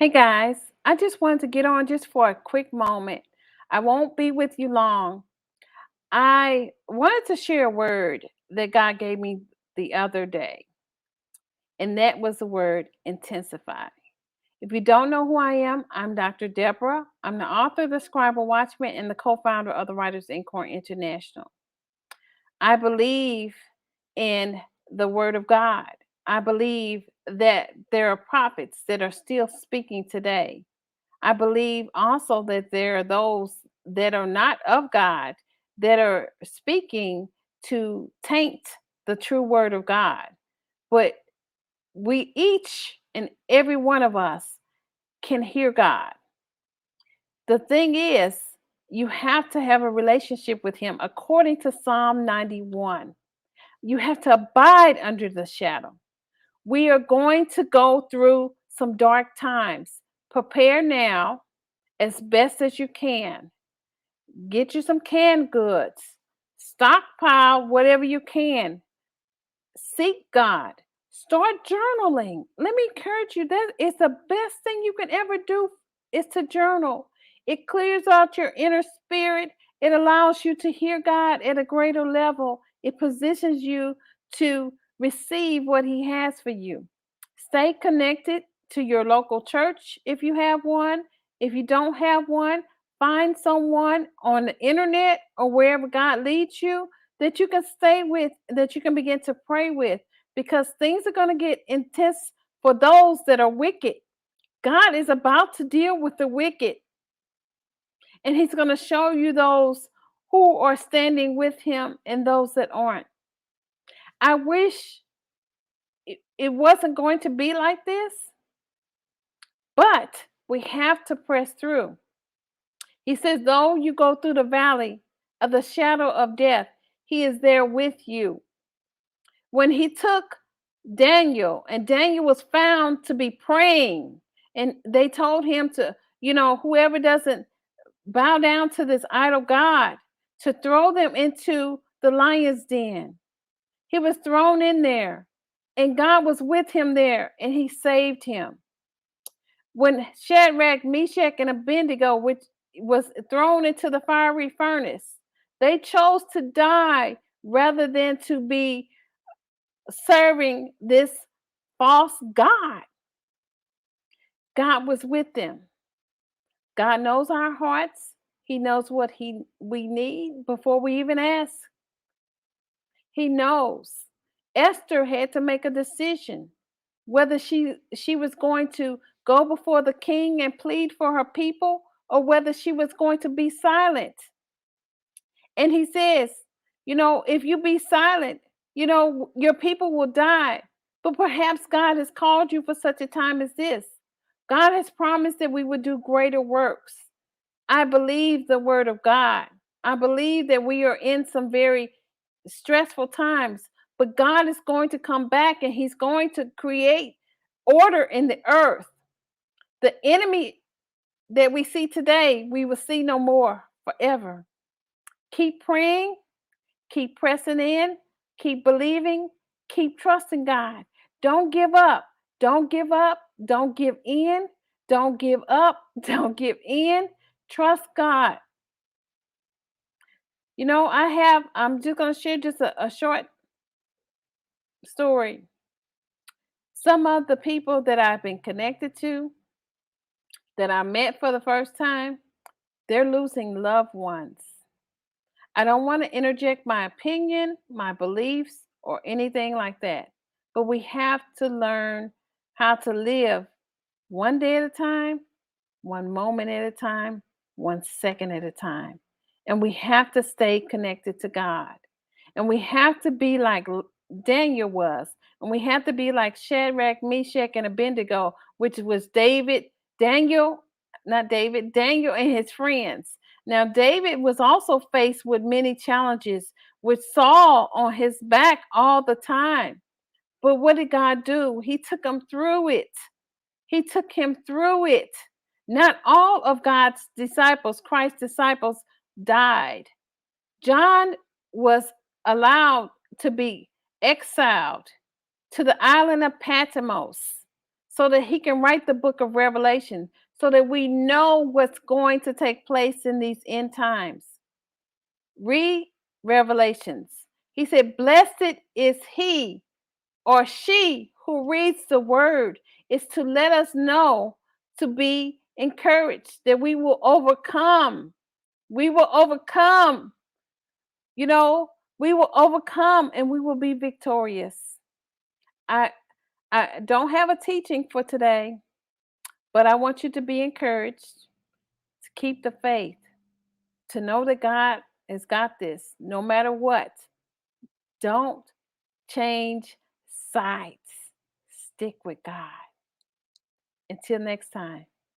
Hey guys, I just wanted to get on just for a quick moment. I won't be with you long. I wanted to share a word that God gave me the other day, and that was the word intensify. If you don't know who I am, I'm Dr. Deborah. I'm the author of The Scribe Watchman and the co founder of the Writers Incorporated International. I believe in the Word of God. I believe that there are prophets that are still speaking today. I believe also that there are those that are not of God that are speaking to taint the true word of God. But we each and every one of us can hear God. The thing is, you have to have a relationship with Him according to Psalm 91. You have to abide under the shadow. We are going to go through some dark times. Prepare now as best as you can. Get you some canned goods. Stockpile whatever you can. Seek God. Start journaling. Let me encourage you, that is the best thing you can ever do is to journal. It clears out your inner spirit. It allows you to hear God at a greater level. It positions you to receive what He has for you. Stay connected to your local church if you have one. If you don't have one, find someone on the internet or wherever God leads you that you can stay with, that you can begin to pray with, because things are going to get intense for those that are wicked. God is about to deal with the wicked, and He's going to show you those who are standing with Him and those that aren't. I wish it wasn't going to be like this, but we have to press through. He says, though you go through the valley of the shadow of death, He is there with you. When He took Daniel, and Daniel was found to be praying, and they told him to, whoever doesn't bow down to this idol God, to throw them into the lion's den. He was thrown in there, and God was with him there, and He saved him. When Shadrach, Meshach, and Abednego, which was thrown into the fiery furnace, they chose to die rather than to be serving this false God. God was with them. God knows our hearts. He knows what we need before we even ask. He knows. Esther had to make a decision whether she was going to go before the king and plead for her people, or whether she was going to be silent. And he says, if you be silent, your people will die. But perhaps God has called you for such a time as this. God has promised that we would do greater works. I believe the word of God. I believe that we are in some very stressful times, but God is going to come back, and He's going to create order in the earth. The enemy that we see today, we will see no more forever. Keep praying, keep pressing in, keep believing, keep trusting God. Don't give up. Don't give up. Don't give in. Don't give up. Don't give in. Trust God. I'm just going to share just a short story. Some of the people that I've been connected to, that I met for the first time, they're losing loved ones. I don't want to interject my opinion, my beliefs, or anything like that. But we have to learn how to live one day at a time, one moment at a time, 1 second at a time. And we have to stay connected to God. And we have to be like Daniel was. And we have to be like Shadrach, Meshach, and Abednego, which was Daniel and his friends. Now, David was also faced with many challenges with Saul on his back all the time. But what did God do? He took him through it. He took him through it. Not all of God's disciples, Christ's disciples, died. John was allowed to be exiled to the island of Patmos so that he can write the book of Revelation, so that we know what's going to take place in these end times. Read Revelations. He said, blessed is he or she who reads the word, is to let us know, to be encouraged that we will overcome. We will overcome. You know, we will overcome and we will be victorious. I I don't have a teaching for today, but I want you to be encouraged, to keep the faith, to know that God has got this no matter what. Don't change sides. Stick with God. Until next time.